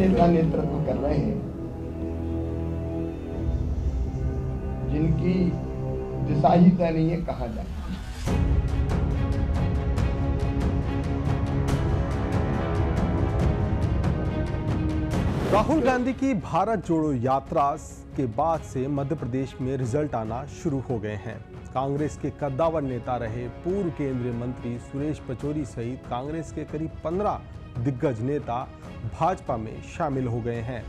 नेता नेतृत्व कर रहे हैं जिनकी दिशा ही तय नहीं है कहां जाए। राहुल गांधी की भारत जोड़ो यात्रा के बाद से मध्य प्रदेश में रिजल्ट आना शुरू हो गए हैं। कांग्रेस के कद्दावर नेता रहे पूर्व केंद्रीय मंत्री सुरेश पचौरी सहित कांग्रेस के करीब 15 दिग्गज नेता भाजपा में शामिल हो गए हैं।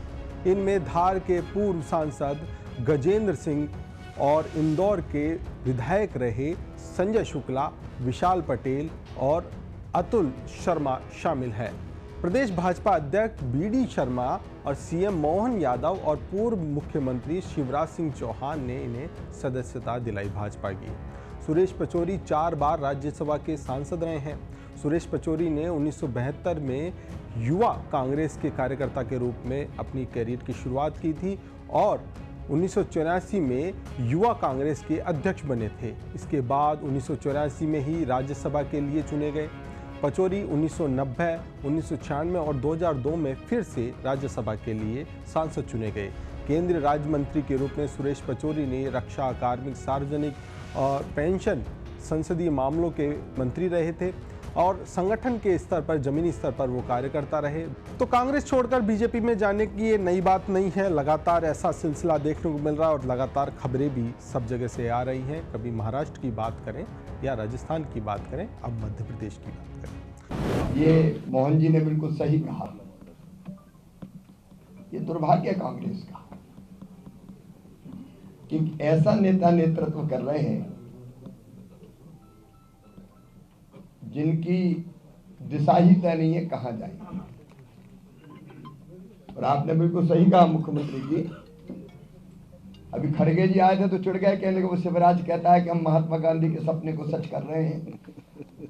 इनमें धार के पूर्व सांसद गजेंद्र सिंह और इंदौर के विधायक रहे संजय शुक्ला, विशाल पटेल और अतुल शर्मा शामिल हैं। प्रदेश भाजपा अध्यक्ष बीडी शर्मा और सीएम मोहन यादव और पूर्व मुख्यमंत्री शिवराज सिंह चौहान ने इन्हें सदस्यता दिलाई भाजपा की। सुरेश पचौरी 4 बार राज्यसभा के सांसद रहे हैं। सुरेश पचौरी ने 1972 में युवा कांग्रेस के कार्यकर्ता के रूप में अपनी कैरियर की शुरुआत की थी और 1984 में युवा कांग्रेस के अध्यक्ष बने थे। इसके बाद 1984 में ही राज्यसभा के लिए चुने गए। पचौरी 1990, 1996 और 2002 में फिर से राज्यसभा के लिए सांसद चुने गए। केंद्रीय राज्य मंत्री के रूप में सुरेश पचौरी ने रक्षा, कार्मिक, सार्वजनिक और पेंशन, संसदीय मामलों के मंत्री रहे थे और संगठन के स्तर पर, जमीनी स्तर पर वो कार्यकर्ता रहे। तो कांग्रेस छोड़कर बीजेपी में जाने की ये नई बात नहीं है। लगातार ऐसा सिलसिला देखने को मिल रहा है और लगातार खबरें भी सब जगह से आ रही हैं। कभी महाराष्ट्र की बात करें या राजस्थान की बात करें, अब मध्य प्रदेश की बात करें। ये मोहन जी ने बिल्कुल सही कहा। ये दुर्भाग्य कांग्रेस का कि ऐसा नेता नेतृत्व कर रहे हैं जिनकी दिशा ही तय नहीं है कहां जाएंगे। और आपने बिल्कुल सही कहा मुख्यमंत्री जी। अभी खड़गे जी आए थे तो चिढ़ गए, कहने को शिवराज कहता है कि हम महात्मा गांधी के सपने को सच कर रहे हैं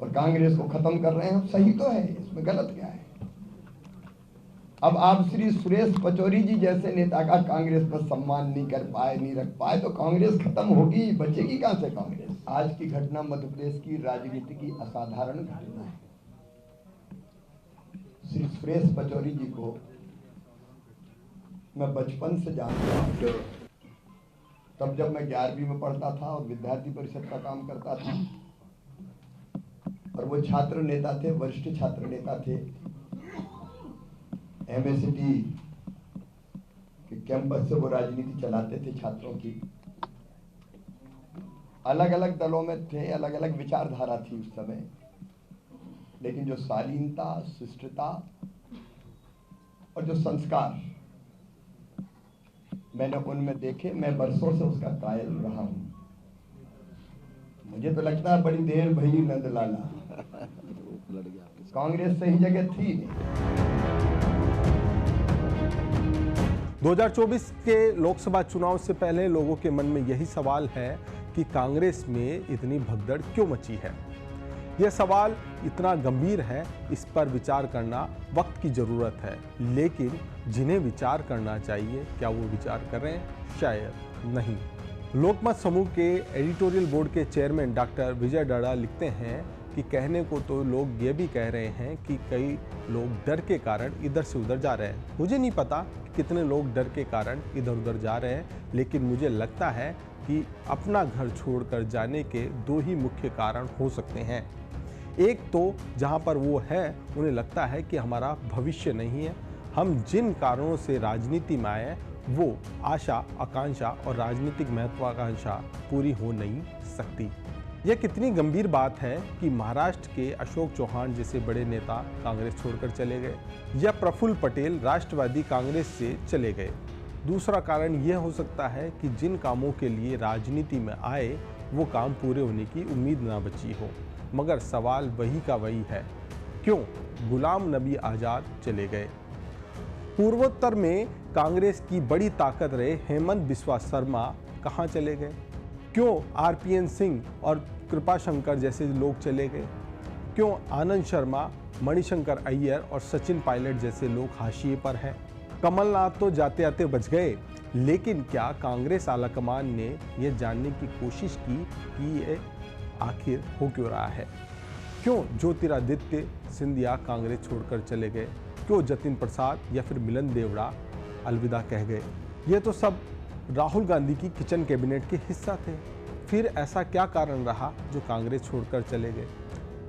और कांग्रेस को खत्म कर रहे हैं। सही तो है, इसमें गलत क्या है। अब आप श्री सुरेश पचौरी जी जैसे नेता का कांग्रेस पर सम्मान नहीं कर पाए, नहीं रख पाए तो कांग्रेस खत्म होगी, बचेगी कहां से कांग्रेस। आज की घटना मध्य प्रदेश की राजनीति की असाधारण घटना है। श्री सुरेश पचौरी जी को मैं बचपन से जानता हूं। तब जब मैं 11वीं में पढ़ता था और विद्यार्थी परिषद का काम करता था और वो छात्र नेता थे, वरिष्ठ छात्र नेता थे। एमएसटी के कैंपस से वो राजनीति चलाते थे छात्रों की। अलग अलग दलों में थे, अलग अलग विचारधारा थी उस समय, लेकिन जो शालीनता, शिष्टता और जो संस्कार मैंने उनमें देखे, मैं वर्षों से उसका कायल रहा हूं। मुझे तो लगता है बड़ी देर भई नंदलाला, कांग्रेस सही जगह थी। 2024 के लोकसभा चुनाव से पहले लोगों के मन में यही सवाल है कि कांग्रेस में इतनी भगदड़ क्यों मची है। यह सवाल इतना गंभीर है, इस पर विचार करना वक्त की जरूरत है। लेकिन जिन्हें विचार करना चाहिए, क्या वो विचार कर रहे हैं? शायद नहीं। लोकमत समूह के एडिटोरियल बोर्ड के चेयरमैन डॉक्टर विजय डाड़ा लिखते हैं कि कहने को तो लोग ये भी कह रहे हैं कि कई लोग डर के कारण इधर से उधर जा रहे हैं। मुझे नहीं पता कितने लोग डर के कारण इधर उधर जा रहे हैं, लेकिन मुझे लगता है कि अपना घर छोड़कर जाने के 2 ही मुख्य कारण हो सकते हैं। एक तो जहां पर वो है, उन्हें लगता है कि हमारा भविष्य नहीं है। हम जिन कारणों से राजनीति में आए वो आशा, आकांक्षा और राजनीतिक महत्वाकांक्षा पूरी हो नहीं सकती। यह कितनी गंभीर बात है कि महाराष्ट्र के अशोक चौहान जैसे बड़े नेता कांग्रेस छोड़कर चले गए या प्रफुल्ल पटेल राष्ट्रवादी कांग्रेस से चले गए। दूसरा कारण यह हो सकता है कि जिन कामों के लिए राजनीति में आए वो काम पूरे होने की उम्मीद ना बची हो। मगर सवाल वही का वही है, क्यों गुलाम नबी आज़ाद चले गए? पूर्वोत्तर में कांग्रेस की बड़ी ताकत रहे हेमंत बिस्वा शर्मा कहाँ चले गए? क्यों आरपीएन सिंह और कृपाशंकर जैसे लोग चले गए? क्यों आनंद शर्मा, मणिशंकर अय्यर और सचिन पायलट जैसे लोग हाशिए पर हैं? कमलनाथ तो जाते आते बच गए, लेकिन क्या कांग्रेस आलाकमान ने यह जानने की कोशिश की कि ये आखिर हो क्यों रहा है? क्यों ज्योतिरादित्य सिंधिया कांग्रेस छोड़कर चले गए? क्यों जतिन प्रसाद या फिर मिलन देवड़ा अलविदा कह गए? ये तो सब राहुल गांधी की किचन कैबिनेट के हिस्सा थे। फिर ऐसा क्या कारण रहा जो कांग्रेस छोड़कर चले गए?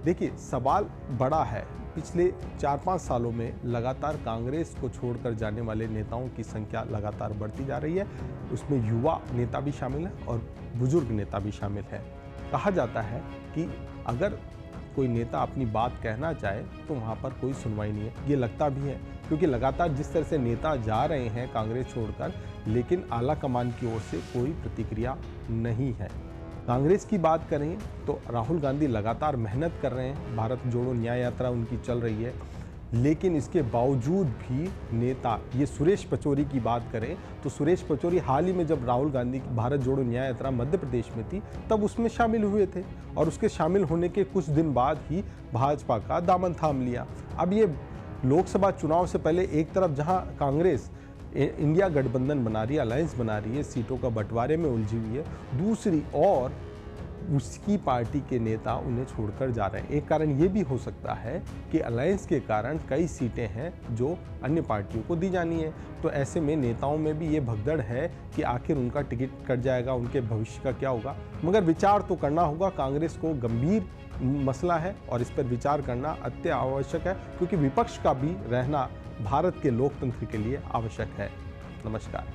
देखिए, सवाल बड़ा है। पिछले 4-5 सालों में लगातार कांग्रेस को छोड़कर जाने वाले नेताओं की संख्या लगातार बढ़ती जा रही है। उसमें युवा नेता भी शामिल है और बुजुर्ग नेता भी शामिल है। कहा जाता है कि अगर कोई नेता अपनी बात कहना चाहे तो वहाँ पर कोई सुनवाई नहीं है। ये लगता भी है, क्योंकि लगातार जिस तरह से नेता जा रहे हैं कांग्रेस छोड़कर, लेकिन आला कमान की ओर से कोई प्रतिक्रिया नहीं है। कांग्रेस की बात करें तो राहुल गांधी लगातार मेहनत कर रहे हैं, भारत जोड़ो न्याय यात्रा उनकी चल रही है, लेकिन इसके बावजूद भी नेता, ये सुरेश पचौरी की बात करें तो सुरेश पचौरी हाल ही में जब राहुल गांधी की भारत जोड़ो न्याय यात्रा मध्य प्रदेश में थी तब उसमें शामिल हुए थे और उसके शामिल होने के कुछ दिन बाद ही भाजपा का दामन थाम लिया। अब ये लोकसभा चुनाव से पहले एक तरफ जहां कांग्रेस इंडिया गठबंधन बना रही है, अलायंस बना रही है, सीटों का बंटवारे में उलझी हुई है, दूसरी ओर उसकी पार्टी के नेता उन्हें छोड़कर जा रहे हैं। एक कारण ये भी हो सकता है कि अलायंस के कारण कई सीटें हैं जो अन्य पार्टियों को दी जानी है, तो ऐसे में नेताओं में भी ये भगदड़ है कि आखिर उनका टिकट कट जाएगा, उनके भविष्य का क्या होगा। मगर विचार तो करना होगा, कांग्रेस को गंभीर मसला है और इस पर विचार करना अत्य आवश्यक है, क्योंकि विपक्ष का भी रहना भारत के लोकतंत्र के लिए आवश्यक है। नमस्कार।